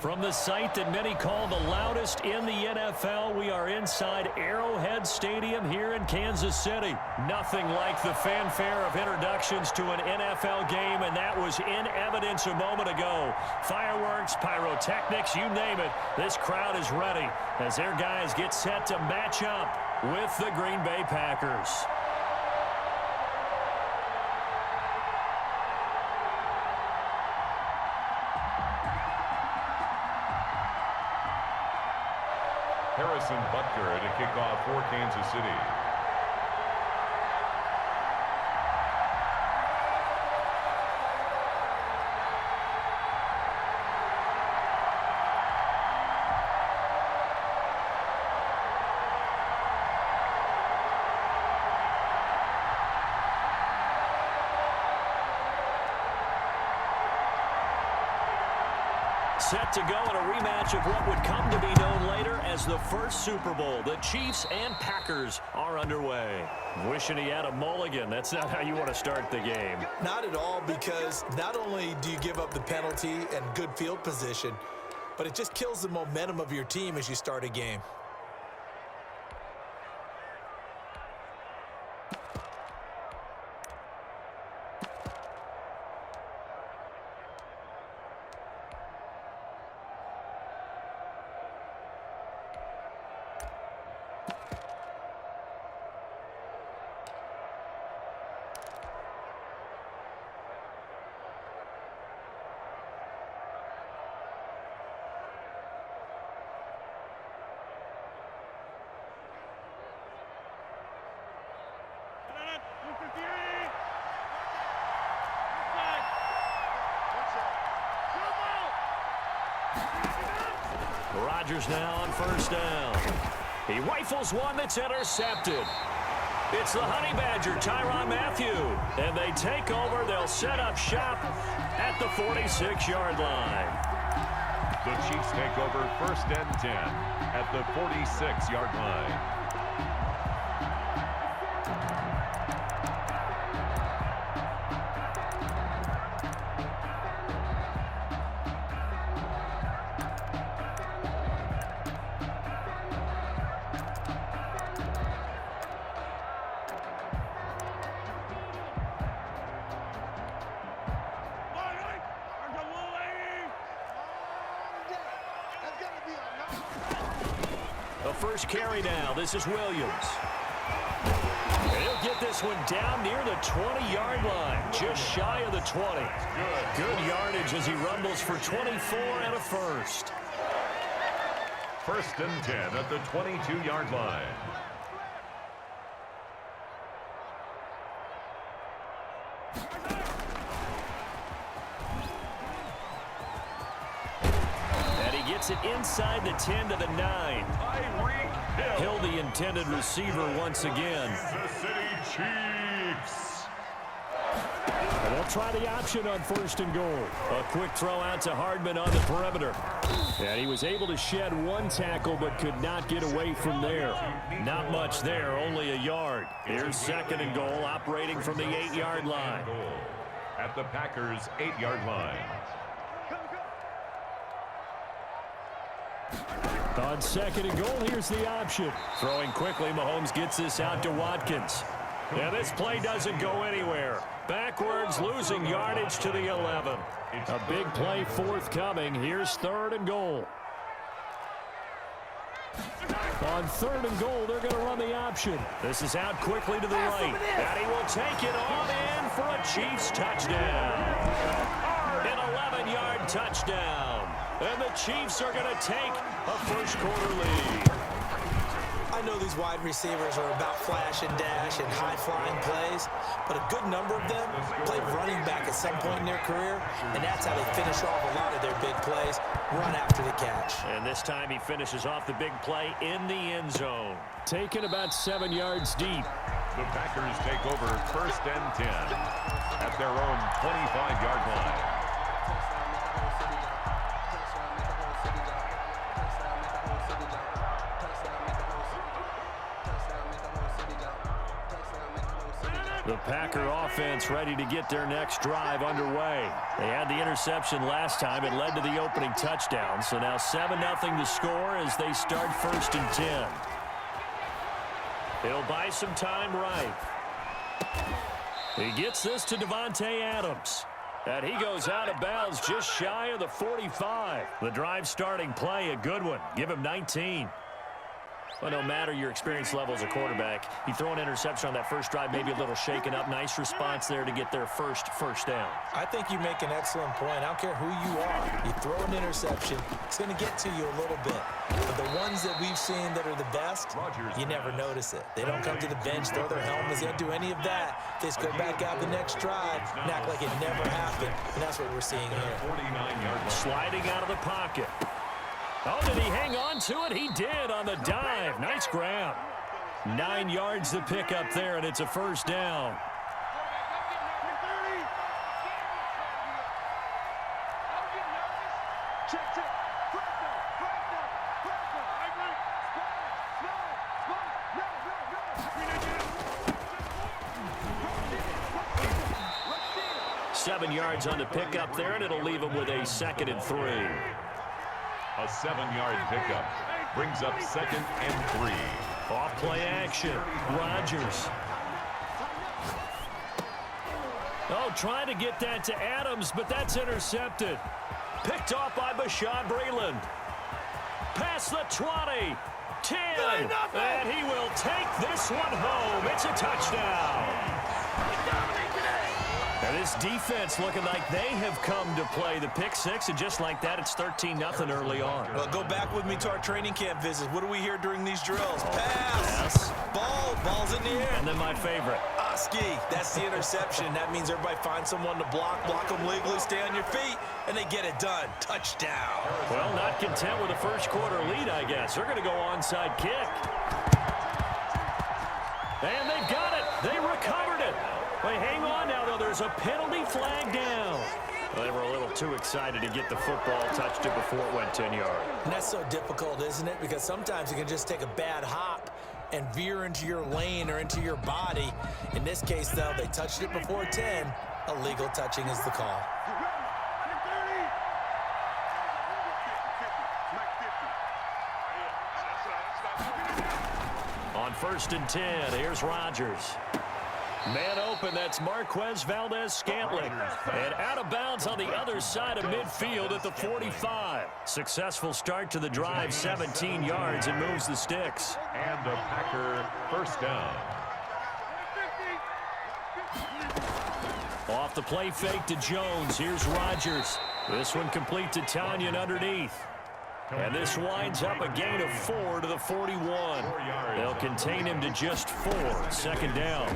From the site that many call the loudest in the NFL, we are inside Arrowhead Stadium here in Kansas City. Nothing like the fanfare of introductions to an NFL game, and that was in evidence a moment ago. Fireworks, pyrotechnics, you name it. This crowd is ready as their guys get set to match up with the Green Bay Packers. Harrison Butker to kick off for Kansas City. Set to go in a rematch of what would come to be known later as the first Super Bowl. The Chiefs and Packers are underway. Wishing he had a mulligan. That's not how you want to start the game. Not at all, because not only do you give up the penalty and good field position, but it just kills the momentum of your team as you start a game. Rodgers now on first down. He rifles one that's intercepted. It's the Honey Badger, Tyrann Mathieu. And they take over. They'll set up shop at the 46-yard line. The Chiefs take over first and 10 at the 46-yard line. The first carry now. This is Williams. He'll get this one down near the 20-yard line, just shy of the 20. Good yardage as he rumbles for 24 and a first. First and 10 at the 22-yard line. Gets it inside the 10 to the 9. Hill, the intended receiver once again. The City Chiefs. And they'll try the option on first and goal. A quick throw out to Hardman on the perimeter. And he was able to shed one tackle but could not get away from there. Not much there, only a yard. Here's second and goal, operating from the 8-yard line. At the Packers' 8-yard line. On second and goal, here's the option. Throwing quickly, Mahomes gets this out to Watkins. Yeah, this play doesn't go anywhere. Backwards, losing yardage to the 11. A big play forthcoming. Here's third and goal. On third and goal, they're going to run the option. This is out quickly to the right. And he will take it on in for a Chiefs touchdown. An 11-yard touchdown. And the Chiefs are going to take a first-quarter lead. I know these wide receivers are about flash and dash and high-flying plays, but a good number of them played running back at some point in their career, and that's how they finish off a lot of their big plays, run after the catch. And this time he finishes off the big play in the end zone. Taken about 7 yards deep. The Packers take over first and 10 at their own 25-yard line. The Packer offense ready to get their next drive underway. They had the interception last time. It led to the opening touchdown. So now 7-0 to score as they start 1st and 10. He'll buy some time right. He gets this to Davante Adams. And he goes out of bounds just shy of the 45. The drive starting play, a good one. Give him 19. Well, no matter your experience level as a quarterback, you throw an interception on that first drive, maybe a little shaken up. Nice response there to get their first down. I think you make an excellent point. I don't care who you are. You throw an interception, it's going to get to you a little bit. But the ones that we've seen that are the best, you never notice it. They don't come to the bench, throw their helmets, they don't do any of that. They just go back out the next drive and act like it never happened. And that's what we're seeing here. 49-yard sliding out of the pocket. Oh, did he hang on to it? He did on the dive. Nice grab. 9 yards to pick up there, and it's a 1st down. Seven yards on the pickup there, and it'll leave him with a 2nd and 3. A 7-yard pickup brings up 2nd and 3. Off play action. Rodgers. Oh, trying to get that to Adams, but that's intercepted. Picked off by Bashaud Breeland. Past the 20. 10. And he will take this one home. It's a touchdown. And this defense looking like they have come to play. The pick 6, and just like that, it's 13-0 early on. Well, go back with me to our training camp visits. What do we hear during these drills? Pass. Ball's in the air. And then my favorite. Oski, that's the interception. That means everybody finds someone to block them legally, stay on your feet, and they get it done. Touchdown. Well, not content with a first-quarter lead, I guess. They're going to go onside kick. And they've got it. They recovered it. Wait, hang on now, though. There's a penalty flag down. Well, they were a little too excited to get the football, touched it before it went 10 yards. And that's so difficult, isn't it? Because sometimes you can just take a bad hop and veer into your lane or into your body. In this case, though, they touched it before 10. Illegal touching is the call. On 1st and 10, here's Rodgers. Man open, that's Marquez Valdez-Scantling. And out of bounds on the other side of midfield at the 45. Successful start to the drive, 17 yards, and moves the sticks. And a Packer 1st down. Off the play fake to Jones, here's Rodgers. This one complete to Tanyan underneath. And this winds up a gain of 4 to the 41. They'll contain him to just 4, 2nd down.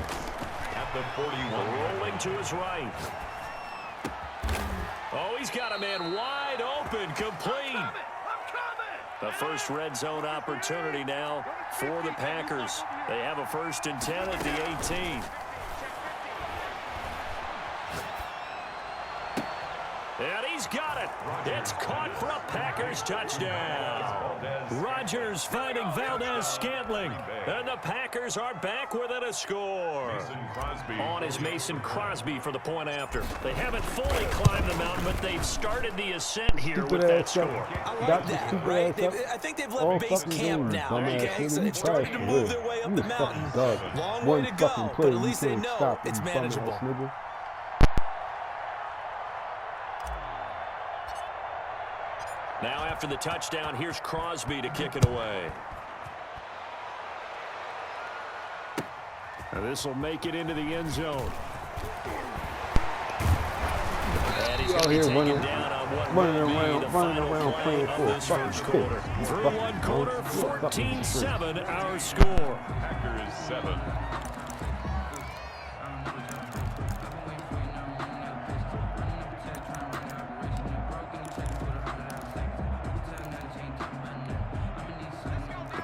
At the 41. Rolling to his right. Oh, he's got a man wide open, complete. The first red zone opportunity now for the Packers. They have a 1st and 10 at the 18. And he's got it. It's caught for a Packers touchdown. Rodgers finding Valdez-Scantling. And the Packers are back within a score. On is Mason Crosby for the point after. They haven't fully climbed the mountain, but they've started the ascent here with that score. I like that, right? I think they've left base camp now, okay? So it's starting to move their way up the mountain. Long way to go, but at least they know it's manageable. Now after the touchdown, here's Crosby to kick it away. And this will make it into the end zone. And he's going to be taken down on what will be the final play of this first quarter. Through one quarter, 14-7 our score. Packers 7.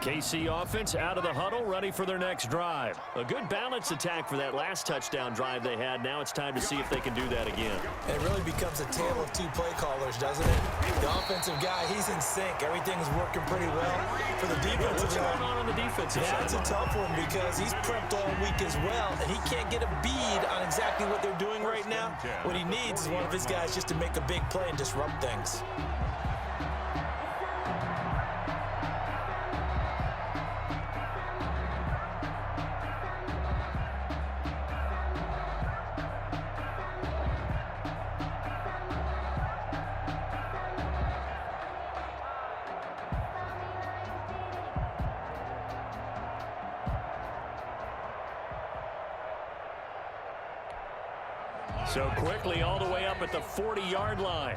KC offense out of the huddle, ready for their next drive. A good balanced attack for that last touchdown drive they had. Now it's time to see if they can do that again. It really becomes a tale of two play callers, doesn't it? The offensive guy, he's in sync. Everything's working pretty well. For the defensive What's going on the defensive side? That's a tough one because he's prepped all week as well, and he can't get a bead on exactly what they're doing right now. What he needs is one of his guys just to make a big play and disrupt things. So quickly all the way up at the 40-yard line.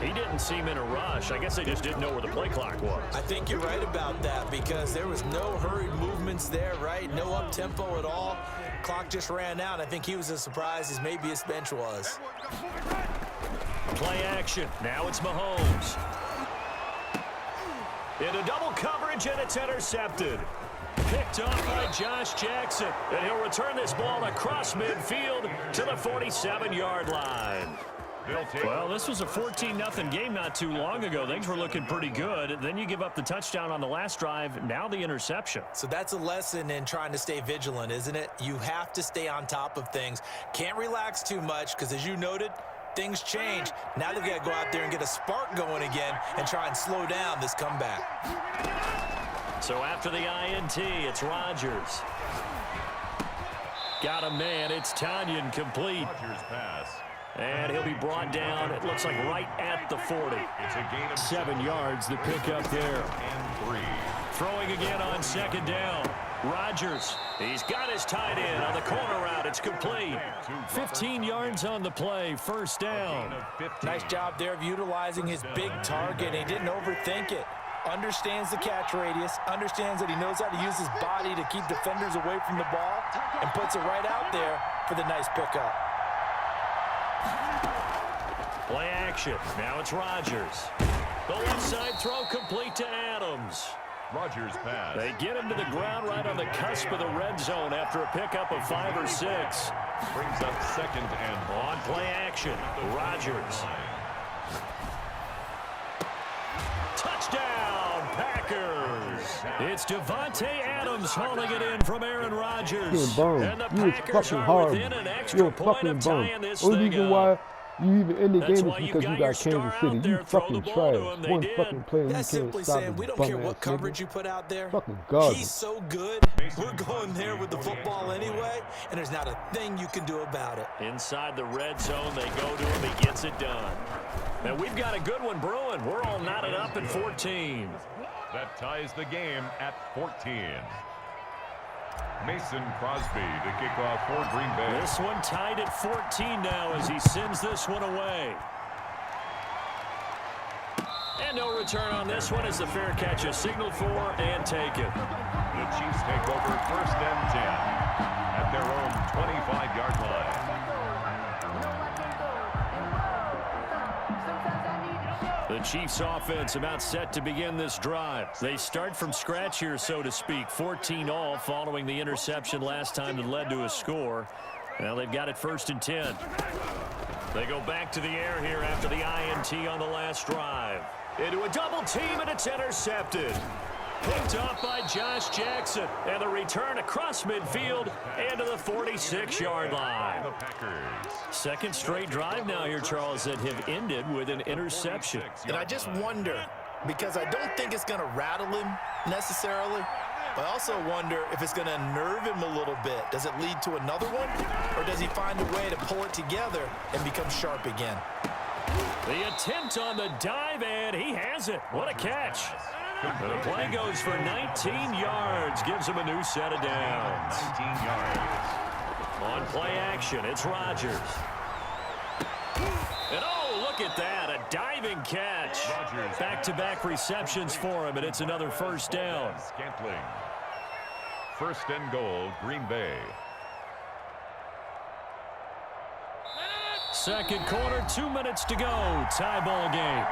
He didn't seem in a rush. I guess they just didn't know where the play clock was. I think you're right about that because there was no hurried movements there, right? No up-tempo at all. Clock just ran out. I think he was as surprised as maybe his bench was. Play action. Now it's Mahomes. Into double coverage, and it's intercepted. Picked off by Josh Jackson. And he'll return this ball across midfield to the 47-yard line. Well, this was a 14-0 game not too long ago. Things were looking pretty good. Then you give up the touchdown on the last drive. Now the interception. So that's a lesson in trying to stay vigilant, isn't it? You have to stay on top of things. Can't relax too much because, as you noted, things change. Now they've got to go out there and get a spark going again and try and slow down this comeback. So after the INT, it's Rodgers. Got a man. It's Tanyan complete. Rodgers pass. And he'll be brought down, it looks like right at the 40. It's a gain of 7 yards, the pickup there. and 3. Throwing again on second down. Rodgers, he's got his tight end on the corner route. It's complete. 15 yards on the play, first down. Nice job there of utilizing his big target. He didn't overthink it. Understands the catch radius, understands that he knows how to use his body to keep defenders away from the ball, and puts it right out there for the nice pickup. Play action. Now it's Rodgers. The left side throw complete to Adams. Rodgers pass. They get him to the ground right on the cusp of the red zone after a pickup of 5 or 6. Brings up second and On play action, Rodgers. Touchdown, Packers. It's Devontae Adams hauling it in from Aaron Rodgers. And the Packers are within an extra point of tying this thing up. You even in the That's game why is you've because got you your got star Kansas out City. there, You throw fucking the ball to trash. him. They One did. fucking player you That's can't simply stop saying we his don't care bum what ass coverage nigga. you put out there. Fucking garbage. He's so good. We're going there with the football anyway, and there's not a thing you can do about it. Inside the red zone, they go to him. He gets it done. And we've got a good one brewing. We're all knotted up at 14. that ties the game at 14. Mason Crosby to kick off for Green Bay. This one tied at 14 now as he sends this one away. And no return on this one as the fair catch is signaled for and taken. The Chiefs take over first and 10 at their own 25-yard line. The Chiefs offense about set to begin this drive. They start from scratch here, so to speak. 14-all following the interception last time that led to a score. Now they've got it first and 10. They go back to the air here after the INT on the last drive. Into a double team, and it's intercepted. Picked off by Josh Jackson. And the return across midfield and to the 46-yard line. The Packers. Second straight drive now here, Charles, that have ended with an interception. And I just wonder, because I don't think it's going to rattle him necessarily, I also wonder if it's going to unnerve him a little bit. Does it lead to another one, or does he find a way to pull it together and become sharp again? The attempt on the dive, and he has it. What a catch. And the play goes for 19 yards, gives him a new set of downs. 19 yards. On play action, it's Rodgers. And oh, look at that, a diving catch. Rodgers. Back-to-back receptions for him, and it's another first down. Scantling. First and goal, Green Bay. Second quarter, 2 minutes to go. Tie ball game.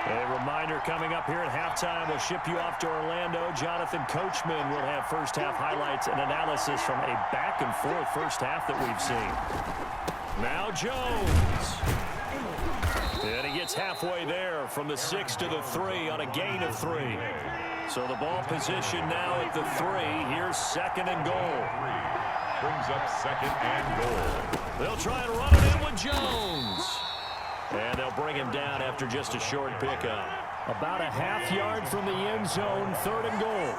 A reminder coming up here at halftime. We'll ship you off to Orlando. Jonathan Coachman will have first-half highlights and analysis from a back-and-forth first half that we've seen. Now Jones. And he gets halfway there from the 6 to the 3 on a gain of 3. So the ball position now at the 3. Here's second and goal. Brings up second and goal. They'll try and run it in with Jones. And they'll bring him down after just a short pickup. About a half yard from the end zone, third and goal.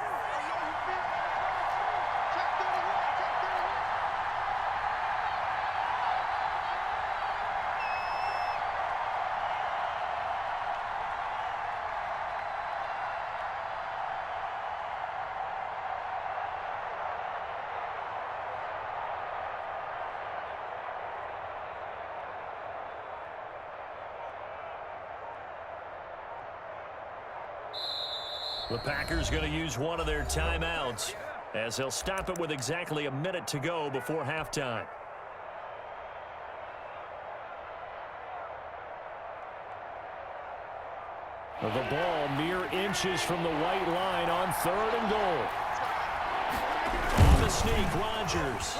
The Packers going to use one of their timeouts as they'll stop it with exactly a minute to go before halftime. The ball mere inches from the white line on third and goal. On the sneak, Rodgers.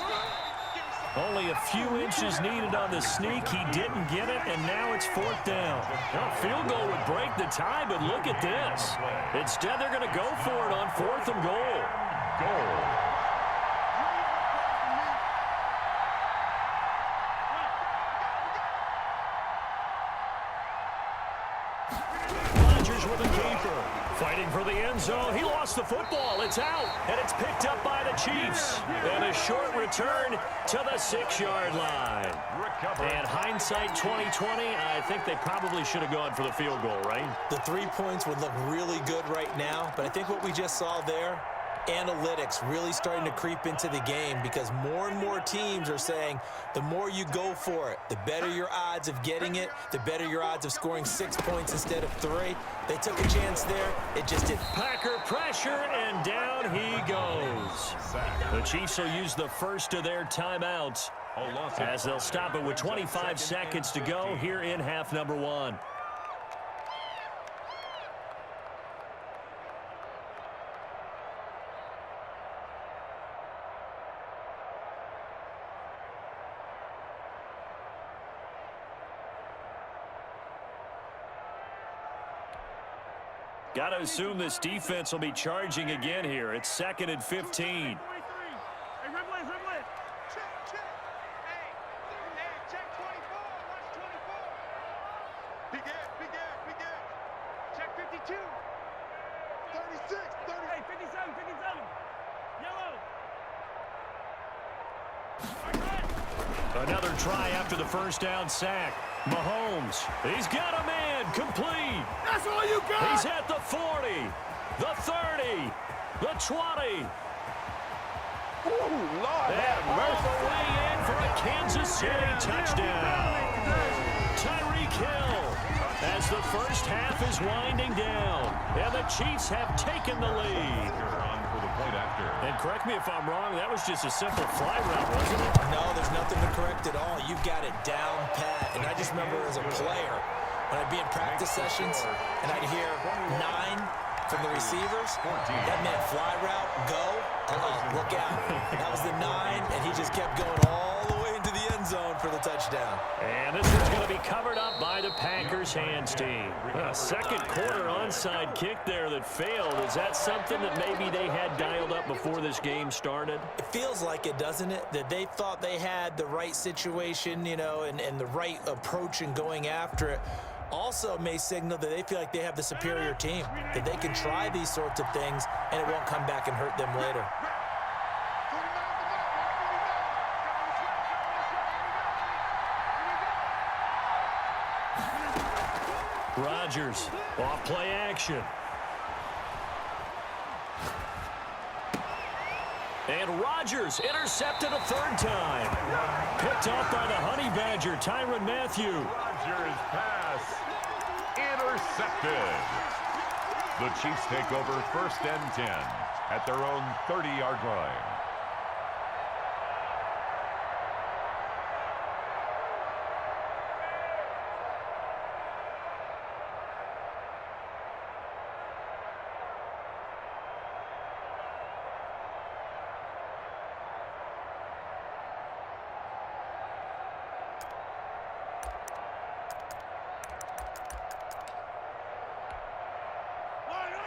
Only a few inches needed on the sneak. He didn't get it, and now it's fourth down. Well, field goal would break the tie, but look at this. Instead, they're going to go for it on fourth and goal. Rodgers with a keeper. Fighting for the end zone. He lost the football. It's out, and it's picked up by the Chiefs. And a short return to the 6-yard line. And hindsight 2020, I think they probably should have gone for the field goal, right? The 3 points would look really good right now, but I think what we just saw there, analytics really starting to creep into the game because more and more teams are saying the more you go for it, the better your odds of getting it, the better your odds of scoring 6 points instead of 3. They took a chance there. It just didn't. Packer pressure, and down he goes. The Chiefs will use the first of their timeouts as they'll stop it with 25 seconds to go here in half number 1. Got to assume this defense will be charging again here. It's second and 15. Another try after the first down sack. Mahomes, he's got a man, complete. That's all you got. He's at the 40, the 30, the 20. Ooh, Lord, and all the way in for a Kansas City touchdown. Tyreek Hill as the first half is winding down, and the Chiefs have taken the lead. And correct me if I'm wrong, that was just a simple fly route, wasn't it? No, there's nothing to correct at all. You've got it down pat. And I just remember as a player, when I'd be in practice sessions, and I'd hear 9 from the receivers. That meant fly route, go. Look out. That was the 9, and he just kept going all the way into the end zone for the touchdown. And this one's going to be covered up by the Packers hands team. A second quarter onside kick there that failed. Is that something that maybe they had dialed up before this game started? It feels like it, doesn't it? That they thought they had the right situation, you know, and the right approach in going after it. Also may signal that they feel like they have the superior team, that they can try these sorts of things and it won't come back and hurt them later. Rodgers, off play action. And Rodgers intercepted a third time. Picked off by the Honey Badger, Tyrann Mathieu. Rodgers' pass intercepted. The Chiefs take over 1st and 10 at their own 30-yard line.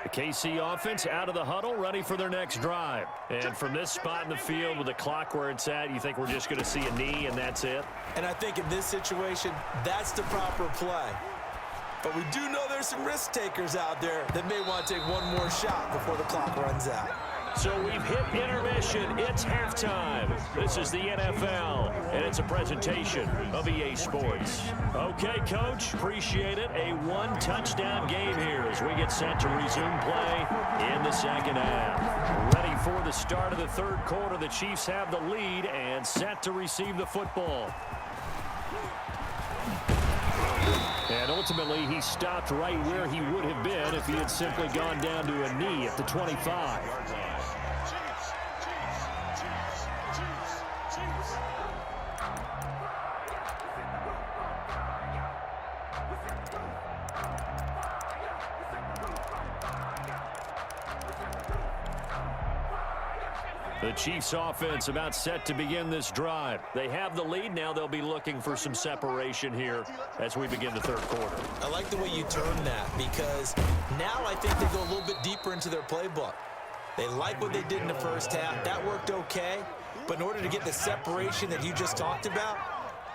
The KC offense out of the huddle, ready for their next drive. And from this spot in the field with the clock where it's at, you think we're just going to see a knee and that's it? And I think in this situation, that's the proper play. But we do know there's some risk takers out there that may want to take one more shot before the clock runs out. So we've hit intermission. It's halftime. This is the NFL, and it's a presentation of EA Sports. Okay, Coach, appreciate it. A one-touchdown game here as we get set to resume play in the second half. Ready for the start of the third quarter. The Chiefs have the lead and set to receive the football. And ultimately, he stopped right where he would have been if he had simply gone down to a knee at the 25. The Chiefs offense about set to begin this drive. They have the lead. Now they'll be looking for some separation here as we begin the third quarter. I like the way you turn that because now I think they go a little bit deeper into their playbook. They like what they did in the first half. That worked okay. But in order to get the separation that you just talked about,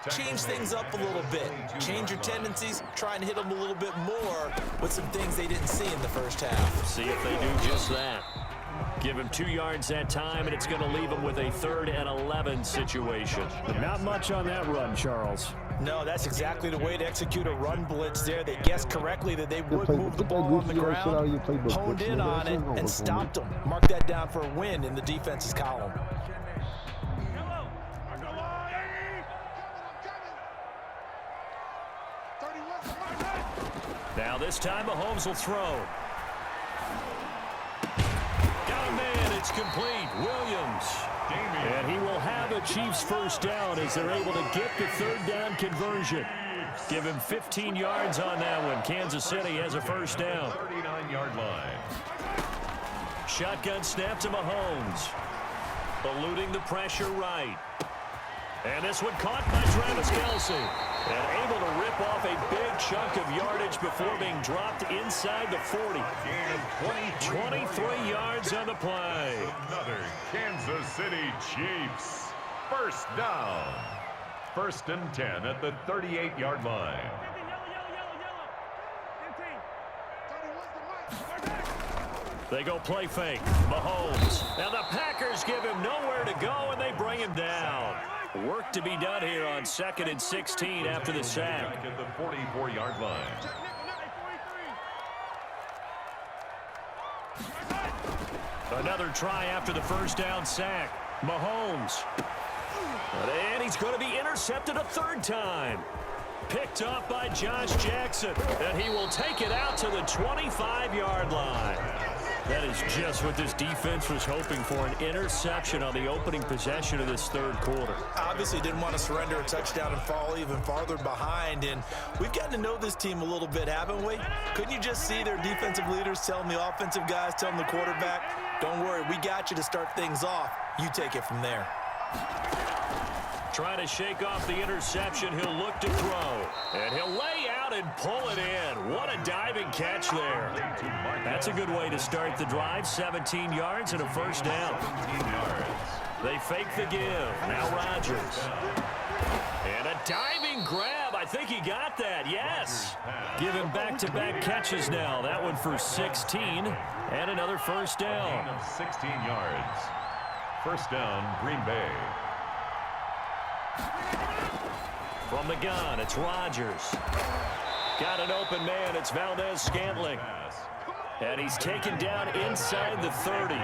change things up a little bit. Change your tendencies. Try and hit them a little bit more with some things they didn't see in the first half. See if they do just that. Give him 2 yards that time, and it's going to leave him with a 3rd and 11 situation. Not much on that run, Charles. No, that's exactly the way to execute a run blitz there. They guessed correctly that they would move the ball on the ground, honed in on it, and stopped them. Mark that down for a win in the defense's column. Now this time Mahomes will throw. It's complete. Williams. And he will have a Chiefs first down as they're able to get the 3rd down conversion. Give him 15 yards on that one. Kansas City has a first down. 39-yard line. Shotgun snap to Mahomes. Eluding the pressure right. And this one caught by Travis Kelce. And able to rip off a big chunk of yardage before being dropped inside the 40. 23 yards on the play. Another Kansas City Chiefs. First down. 1st and 10 at the 38-yard line. They go play fake. Mahomes. Now the Packers give him nowhere to go, and they bring him down. Work to be done here on 2nd and 16 after the sack. At the 44-yard line. Another try after the first down sack. Mahomes. And he's going to be intercepted a 3rd time. Picked up by Josh Jackson. And he will take it out to the 25-yard line. That is just what this defense was hoping for, an interception on the opening possession of this third quarter. Obviously didn't want to surrender a touchdown and fall even farther behind, and we've gotten to know this team a little bit, haven't we? Couldn't you just see their defensive leaders telling the offensive guys, telling the quarterback, don't worry, we got you to start things off. You take it from there. Trying to shake off the interception. He'll look to throw. And he'll lay out and pull it in. What a diving catch there. That's a good way to start the drive. 17 yards and a first down. They fake the give. Now Rodgers. And a diving grab. I think he got that. Yes. Give him back-to-back catches now. That one for 16. And another first down. 16 yards. First down, Green Bay. From the gun, it's Rodgers. Got an open man, it's Valdez-Scantling. And he's taken down inside the 30.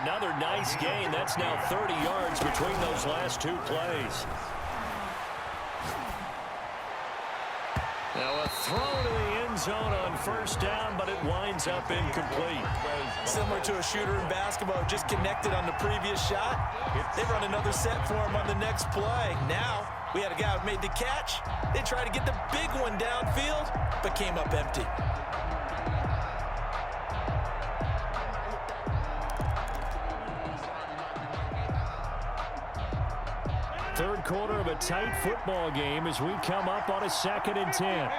Another nice gain. That's now 30 yards between those last 2 plays. Now a throw to the end zone on first down, but it winds up incomplete. Similar to a shooter in basketball, just connected on the previous shot. They run another set for him on the next play. Now, we had a guy who made the catch. They tried to get the big one downfield, but came up empty. Third quarter of a tight football game as we come up on a 2nd and 10.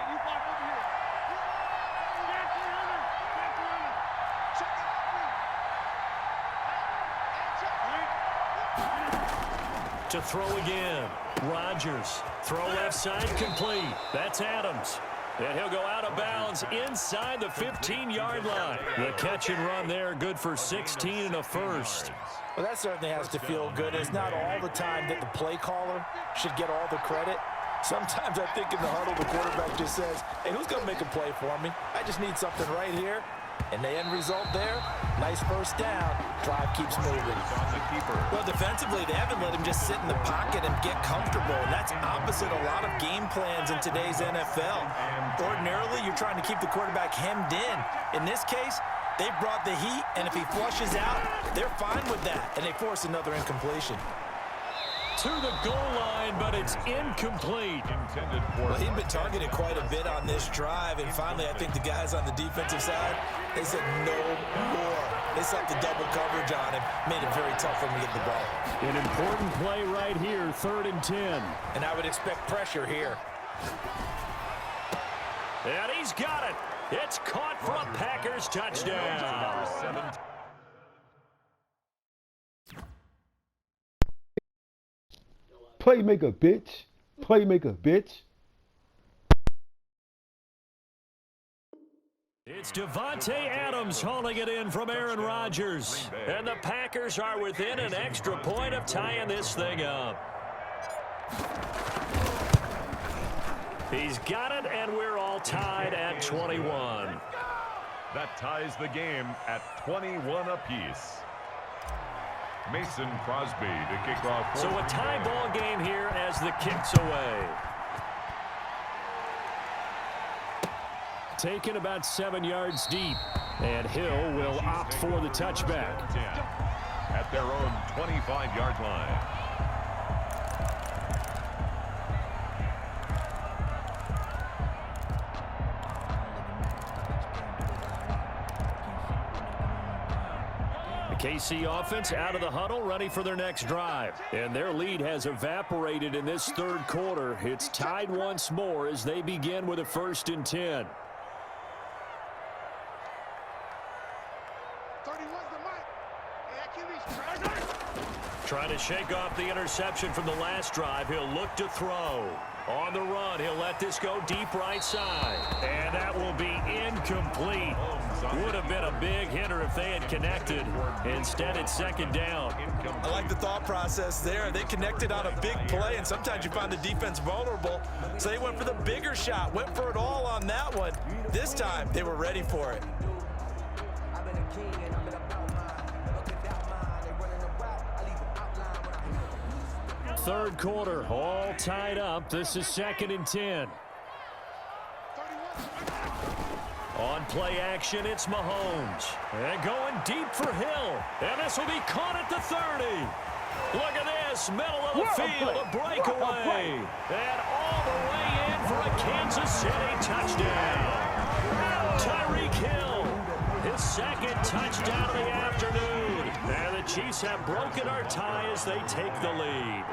To throw again. Rodgers. Throw left side complete. That's Adams. And he'll go out of bounds inside the 15-yard line. The catch and run there, good for 16 and a first. Well, that certainly has to feel good. It's not all the time that the play caller should get all the credit. Sometimes I think in the huddle, the quarterback just says, hey, who's going to make a play for me? I just need something right here. And the end result there, nice first down. Drive keeps moving. Well, defensively, they haven't let him just sit in the pocket and get comfortable. And that's opposite a lot of game plans in today's NFL. Ordinarily, you're trying to keep the quarterback hemmed in. In this case, they brought the heat, and if he flushes out, they're fine with that. And they force another incompletion. To the goal line, but it's incomplete. Well, he'd been targeted quite a bit on this drive, and finally I think the guys on the defensive side, they said no more. They set the double coverage on him, made it very tough for him to get the ball. An important play right here, 3rd and 10. And I would expect pressure here. And he's got it. It's caught for a Packers touchdown. Playmaker, bitch. Playmaker, bitch. It's Devontae Adams hauling it in from Aaron Rodgers. And the Packers are within an extra point of tying this thing up. He's got it, and we're all tied at 21. That ties the game at 21 apiece. Mason Crosby to kick off. So a tie ball game here as the kick's away. Taken about 7 yards deep. And Hill will opt for the touchback. At their own 25-yard line. KC offense out of the huddle, ready for their next drive. And their lead has evaporated in this third quarter. It's tied once more as they begin with a 1st and 10. Trying to shake off the interception from the last drive. He'll look to throw. On the run, he'll let this go deep right side. And that will be incomplete. Would have been a big hitter if they had connected. Instead, it's 2nd down. I like the thought process there. They connected on a big play, and sometimes you find the defense vulnerable. So they went for the bigger shot, went for it all on that one. This time, they were ready for it. Third quarter, all tied up. This is 2nd and 10. On play action, it's Mahomes. And going deep for Hill. And this will be caught at the 30. Look at this, middle of the field, a breakaway. And all the way in for a Kansas City touchdown. Tyreek Hill, his 2nd touchdown of the afternoon. And the Chiefs have broken our tie as they take the lead.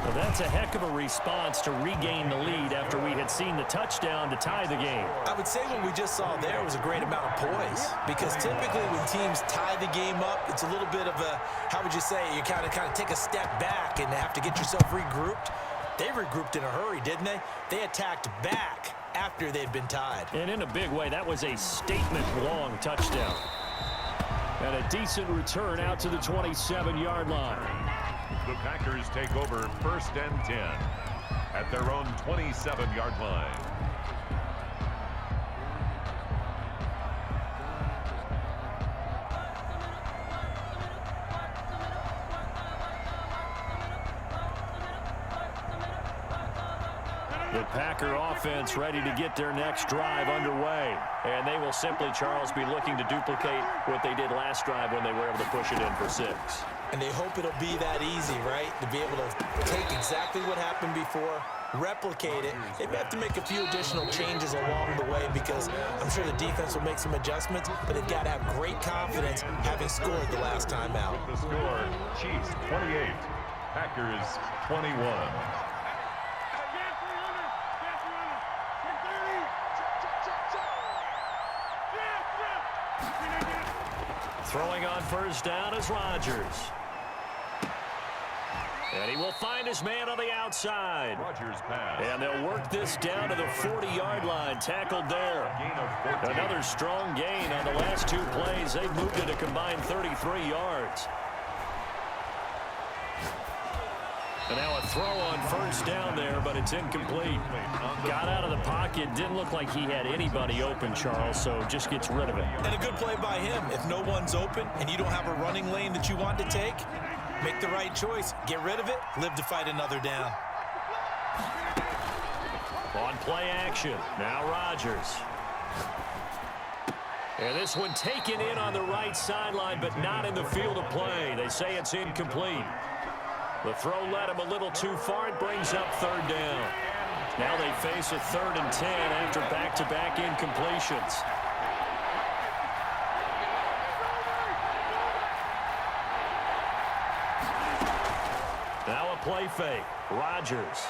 Well, that's a heck of a response to regain the lead after we had seen the touchdown to tie the game. I would say what we just saw there was a great amount of poise, because typically when teams tie the game up, it's a little bit of a, how would you say, you kind of take a step back and have to get yourself regrouped. They regrouped in a hurry, didn't they? They attacked back after they'd been tied. And in a big way, that was a statement-long touchdown. And a decent return out to the 27-yard line. The Packers take over 1st and 10 at their own 27-yard line. The Packer offense ready to get their next drive underway. And they will simply, Charles, be looking to duplicate what they did last drive when they were able to push it in for 6. And they hope it'll be that easy, right? To be able to take exactly what happened before, replicate it. They may have to make a few additional changes along the way because I'm sure the defense will make some adjustments, but they've got to have great confidence having scored the last time out. The score, Chiefs 28, Packers 21. Throwing on first down is Rodgers. And he will find his man on the outside. Rodgers pass. And they'll work this down to the 40-yard line. Tackled there. Another strong gain on the last 2 plays. They've moved it a combined 33 yards. And now a throw on first down there, but it's incomplete. Got out of the pocket. Didn't look like he had anybody open, Charles, so just gets rid of it. And a good play by him. If no one's open and you don't have a running lane that you want to take, make the right choice. Get rid of it. Live to fight another down. On play action. Now Rodgers. And this one taken in on the right sideline, but not in the field of play. They say it's incomplete. The throw led him a little too far. It brings up third down. Now they face a 3rd and 10 after back-to-back incompletions. Now a play fake. Rodgers.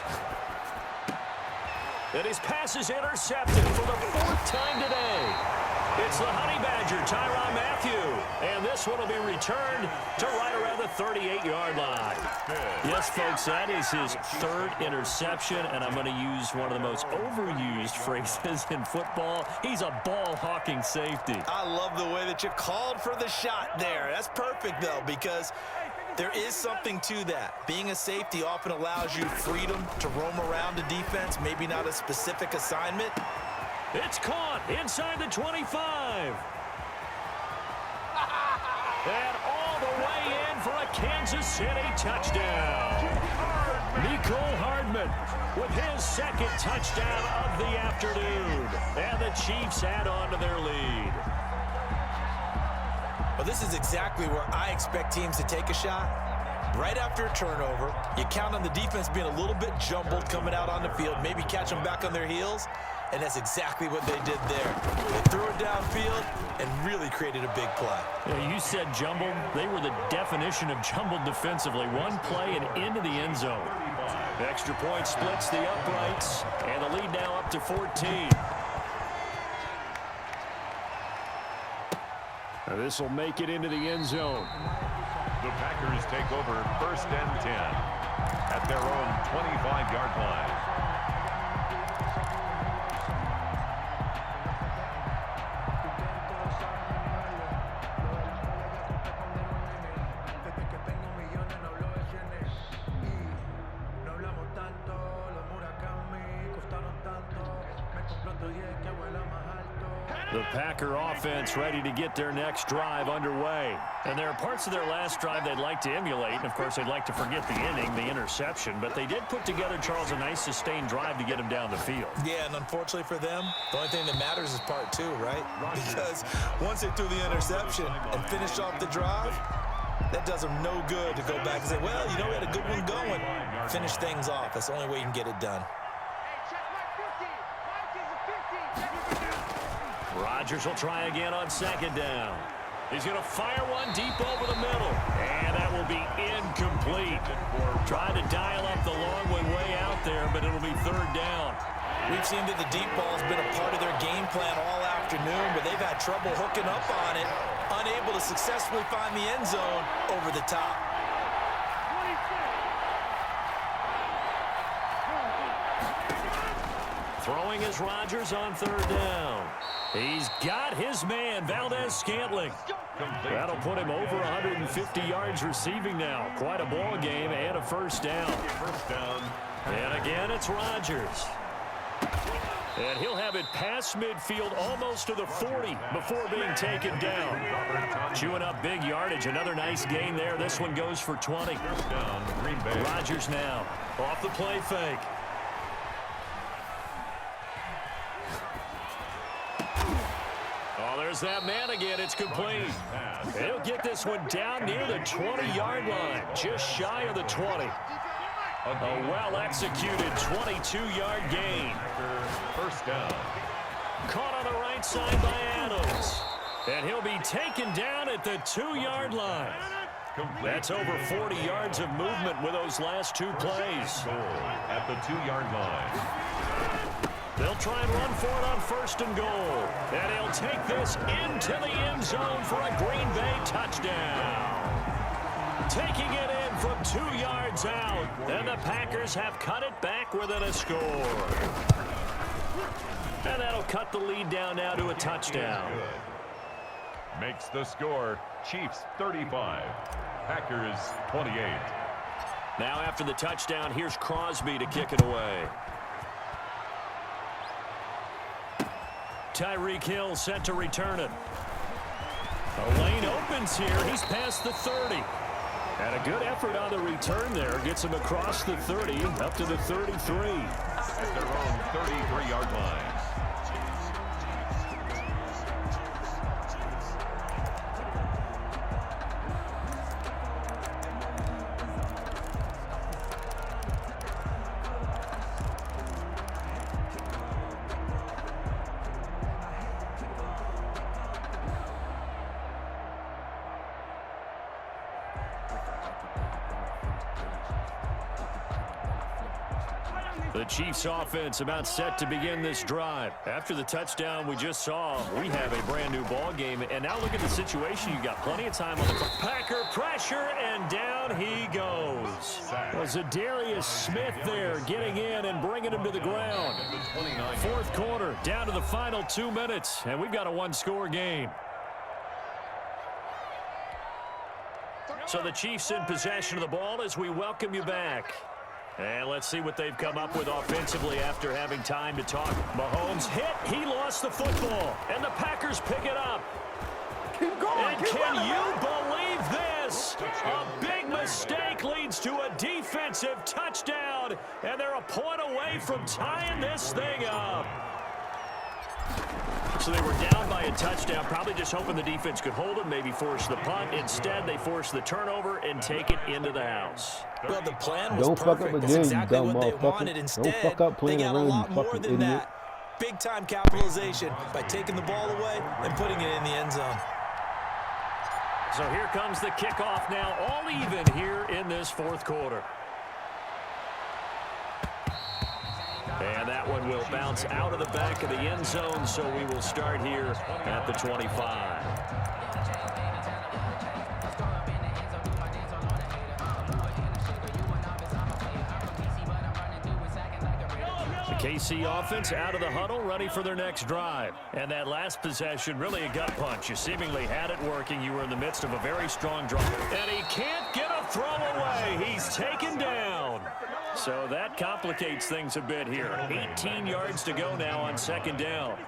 And his pass is intercepted for the 4th time today. It's the Honey Badger, Tyrann Mathieu. And this one will be returned to right around the 38-yard line. Yes, folks, that is his 3rd interception, and I'm going to use one of the most overused phrases in football. He's a ball-hawking safety. I love the way that you called for the shot there. That's perfect, though, because there is something to that. Being a safety often allows you freedom to roam around the defense, maybe not a specific assignment. It's caught inside the 25. And all the way in for a Kansas City touchdown. Mecole Hardman with his 2nd touchdown of the afternoon. And the Chiefs add on to their lead. Well, this is exactly where I expect teams to take a shot. Right after a turnover, you count on the defense being a little bit jumbled coming out on the field, maybe catch them back on their heels, and that's exactly what they did there. They threw it downfield and really created a big play. Yeah, you said jumbled. They were the definition of jumbled defensively. One play and into the end zone. The extra point splits the uprights, and the lead now up to 14. Now this will make it into the end zone. The Packers take over 1st and 10 at their own 25-yard line. The Packer offense ready to get their next drive underway. And there are parts of their last drive they'd like to emulate. And, of course, they'd like to forget the inning, the interception. But they did put together, Charles, a nice sustained drive to get him down the field. Yeah, and unfortunately for them, the only thing that matters is part 2, right? Because once they threw the interception and finished off the drive, that does them no good to go back and say, well, you know, we had a good one going. Finish things off. That's the only way you can get it done. Rodgers will try again on 2nd down. He's going to fire one deep over the middle. And that will be incomplete. Trying to dial up the long one way out there, but it'll be 3rd down. We've seen that the deep ball's been a part of their game plan all afternoon, but they've had trouble hooking up on it, unable to successfully find the end zone over the top. Throwing is Rodgers on 3rd down. He's got his man, Valdez-Scantling. That'll put him over 150 yards receiving now. Quite a ball game and a 1st down. And again, it's Rodgers. And he'll have it past midfield almost to the 40 before being taken down. Chewing up big yardage. Another nice gain there. This one goes for 20. Rodgers now off the play fake. There's that man again. It's complete. He'll get this one down near the 20-yard line, just shy of the 20. A well-executed 22-yard gain. First down. Caught on the right side by Adams. And he'll be taken down at the 2-yard line. That's over 40 yards of movement with those last two plays. At the 2-yard line. They'll try and run for it on first and goal. And he'll take this into the end zone for a Green Bay touchdown. Taking it in from 2 yards out. And the Packers have cut it back within a score. And that'll cut the lead down now to a touchdown. Makes the score Chiefs 35, Packers 28. Now after the touchdown, here's Crosby to kick it away. Tyreek Hill set to return it. A lane opens here. He's past the 30. And a good effort on the return there. Gets him across the 30 up to the 33. At their own 33-yard line. The Chiefs offense about set to begin this drive. After the touchdown we just saw, we have a brand new ball game. And now look at the situation. You got plenty of time on the clock. Packer pressure, and down he goes. Well, Zadarius Smith there getting in and bringing him to the ground. Fourth quarter, down to the final 2 minutes, and we've got a one-score game. So the Chiefs in possession of the ball as we welcome you back. And let's see what they've come up with offensively after having time to talk. Mahomes hit. He lost the football. And the Packers pick it up. Keep going. And can you believe this? A big mistake leads to a defensive touchdown. And they're a point away from tying this thing up. So they were down by a touchdown, probably just hoping the defense could hold them, maybe force the punt. Instead, they force the turnover and take it into the house. Well, the plan was Don't fuck perfect. up That's again, exactly you dumb what they motherfucker. wanted. Instead, Don't fuck up they playing got a around, lot you more fucking than idiot. that. Big-time capitalization by taking the ball away and putting it in the end zone. So here comes the kickoff now, all even here in this fourth quarter. And that one will bounce out of the back of the end zone, so we will start here at the 25. The KC offense out of the huddle, ready for their next drive. And that last possession, really a gut punch. You seemingly had it working. You were in the midst of a very strong drive. And he can't get a throw away. He's taken down. So that complicates things a bit here. 18 yards to go now on second down.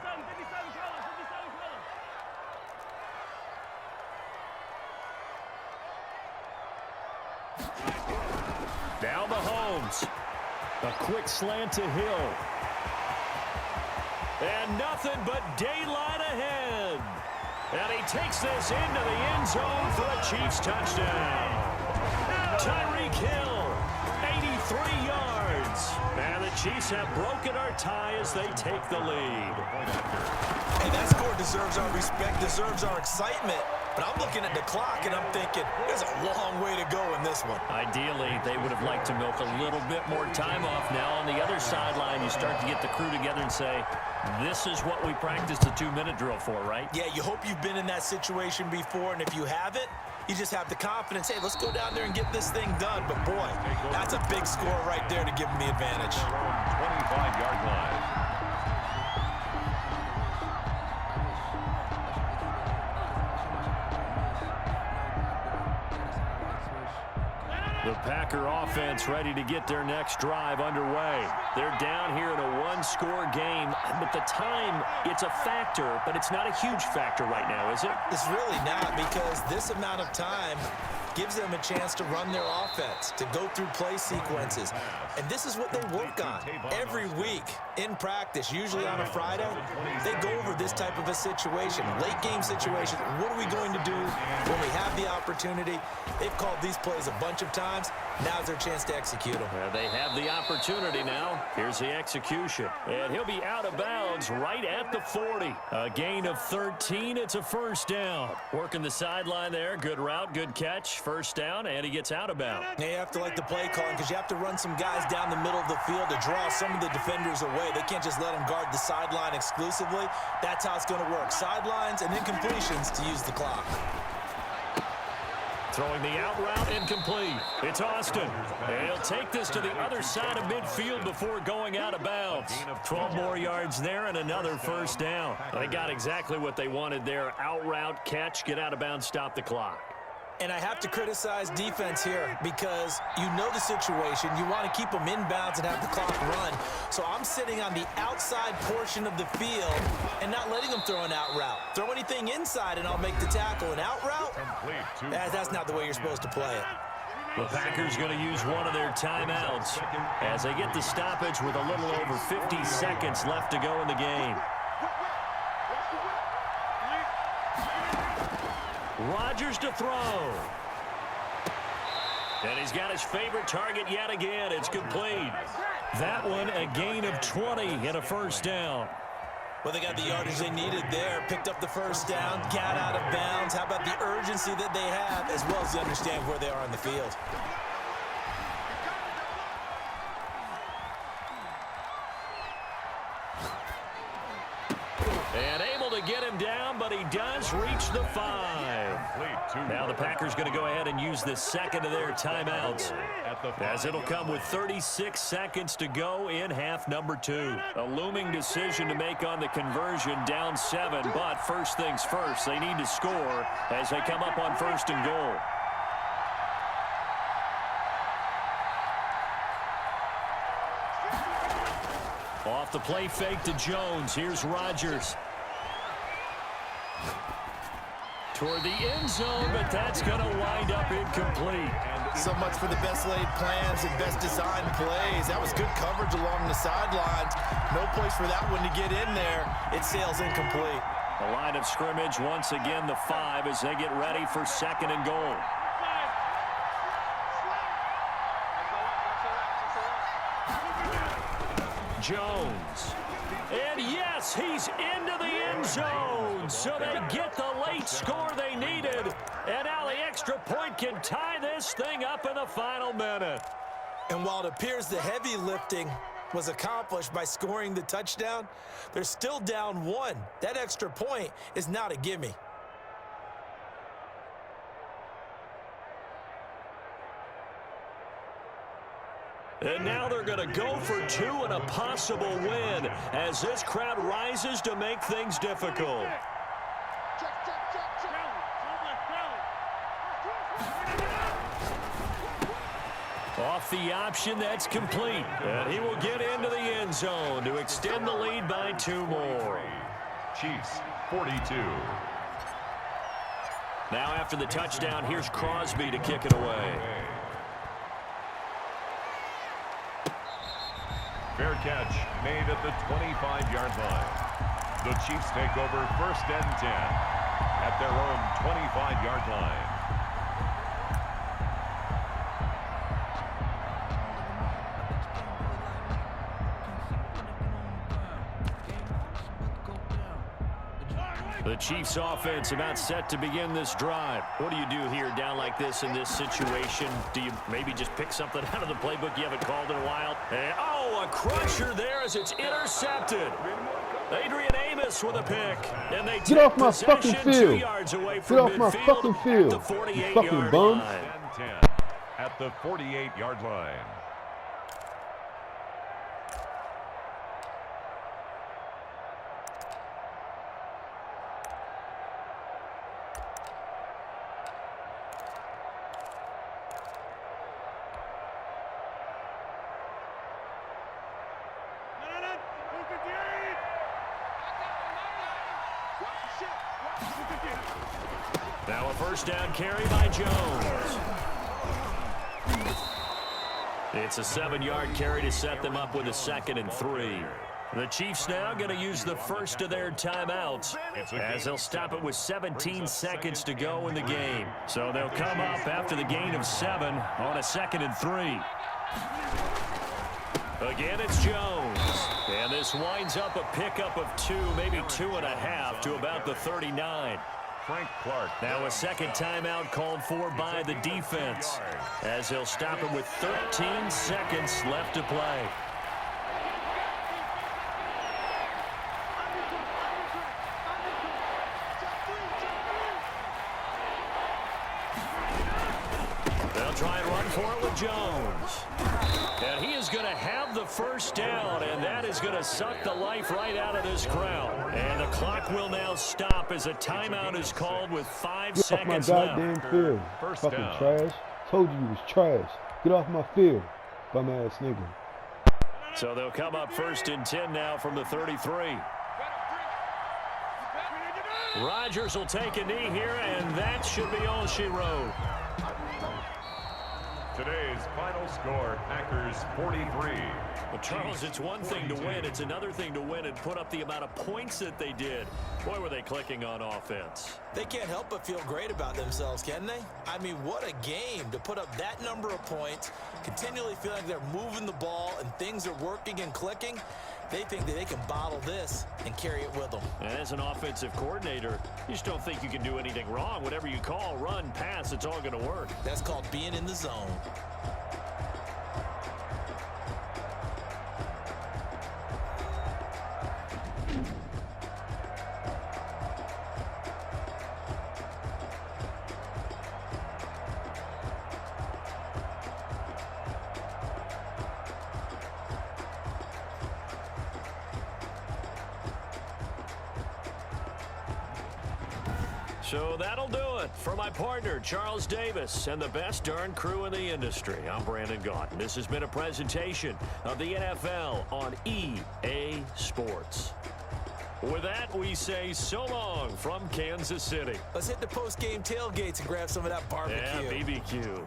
Now Mahomes. A quick slant to Hill. And nothing but daylight ahead. And he takes this into the end zone for a Chiefs touchdown. Tyreek Hill, 83 yards. And the Chiefs have broken our tie as they take the lead. Hey, that score deserves our respect, deserves our excitement. But I'm looking at the clock, and I'm thinking, there's a long way to go in this one. Ideally, they would have liked to milk a little bit more time off. Now on the other sideline, you start to get the crew together and say, this is what we practiced the 2-minute drill for, right? Yeah, you hope you've been in that situation before, and if you haven't, you just have the confidence, hey, let's go down there and get this thing done. But, boy, that's a big score right there to give them the advantage. 25-yard line. The Packer offense ready to get their next drive underway. They're down here in a one-score game, but the time, it's a factor, but it's not a huge factor right now, is it? It's really not, because this amount of time, gives them a chance to run their offense, to go through play sequences. And this is what they work on every week in practice, usually on a Friday. They go over this type of a situation, late game situation. What are we going to do when we have the opportunity? They've called these plays a bunch of times. Now's their chance to execute them. Well, they have the opportunity now. Here's the execution. And he'll be out of bounds right at the 40. A gain of 13. It's a first down. Working the sideline there. Good route, good catch. First down, and he gets out of bounds. You have to like the play calling because you have to run some guys down the middle of the field to draw some of the defenders away. They can't just let them guard the sideline exclusively. That's how it's going to work. Sidelines and incompletions to use the clock. Throwing the out route, incomplete. It's Austin. And he'll take this to the other side of midfield before going out of bounds. 12 more yards there and another first down. They got exactly what they wanted there. Out route, catch, get out of bounds, stop the clock. And I have to criticize defense here because you know the situation. You want to keep them inbounds and have the clock run. So I'm sitting on the outside portion of the field and not letting them throw an out route. Throw anything inside and I'll make the tackle. An out route? That's not the way you're supposed to play it. The Packers going to use one of their timeouts as they get the stoppage with a little over 50 seconds left to go in the game. Rodgers to throw. And he's got his favorite target yet again. It's complete. That one a gain of 20 and a first down. Well, they got the yardage they needed there. Picked up the first down, got out of bounds. How about the urgency that they have as well as they understand where they are on the field? And able to get him down, but he does reach the 5. Now the Packers going to go ahead and use the second of their timeouts, as it'll come with 36 seconds to go in half number 2. A looming decision to make on the conversion, down 7, but first things first, they need to score as they come up on first and goal. Off the play fake to Jones. Here's Rodgers. Toward the end zone, but that's going to wind up incomplete. So much for the best laid plans and best designed plays. That was good coverage along the sidelines. No place for that one to get in there. It sails incomplete. The line of scrimmage, once again, the 5 as they get ready for second and goal. Jones. And yes, he's into the end zone. So they get the late score they needed. And now the extra point can tie this thing up in the final minute. And while it appears the heavy lifting was accomplished by scoring the touchdown, they're still down 1. That extra point is not a gimme. And now they're going to go for 2 and a possible win as this crowd rises to make things difficult. Off the option, that's complete. And he will get into the end zone to extend the lead by 2 more. Chiefs 42. Now after the touchdown, here's Crosby to kick it away. Fair catch made at the 25-yard line. The Chiefs take over first and 10 at their own 25-yard line. The Chiefs offense about set to begin this drive. What do you do here down like this in this situation? Do you maybe just pick something out of the playbook you haven't called in a while? And, oh, a crusher there as it's intercepted. Adrian Amos with a pick. And they Get off my fucking possession 2 field. yards away from Get off my midfield fucking field. at the You fucking 48-yard bum. line. 10 at the 48-yard line. Now a first down carry by Jones. It's a 7-yard carry to set them up with a 2nd and 3. The Chiefs now going to use the first of their timeouts as they'll stop it with 17 seconds to go in the game. So they'll come up after the gain of 7 on a 2nd and 3. Again, it's Jones. And this winds up a pickup of 2, maybe 2.5 to about the 39. Frank Clark. Now a second timeout called for by the defense as they'll stop it with 13 seconds left to play. They'll try and run for it with Jones. And he is going to have the first down, and that is going to suck the life right out of this crowd. And the clock will now stop as a timeout is called with 5 seconds Get off left. my goddamn field. First Fucking down. trash. Told you was trash. Get off my field. Bum ass nigga. So they'll come up 1st and 10 now from the 33. Rodgers will take a knee here, and that should be all she wrote. Today's final score, Packers 43. Well, Charles, it's one thing to win. It's another thing to win and put up the amount of points that they did. Boy, were they clicking on offense. They can't help but feel great about themselves, can they? I mean, what a game to put up that number of points, continually feel like they're moving the ball and things are working and clicking. They think that they can bottle this and carry it with them. And as an offensive coordinator, you just don't think you can do anything wrong. Whatever you call, run, pass, it's all going to work. That's called being in the zone. So that'll do it for my partner, Charles Davis, and the best darn crew in the industry. I'm Brandon Gaudin. This has been a presentation of the NFL on EA Sports. With that, we say so long from Kansas City. Let's hit the post-game tailgates and grab some of that barbecue. Yeah, BBQ.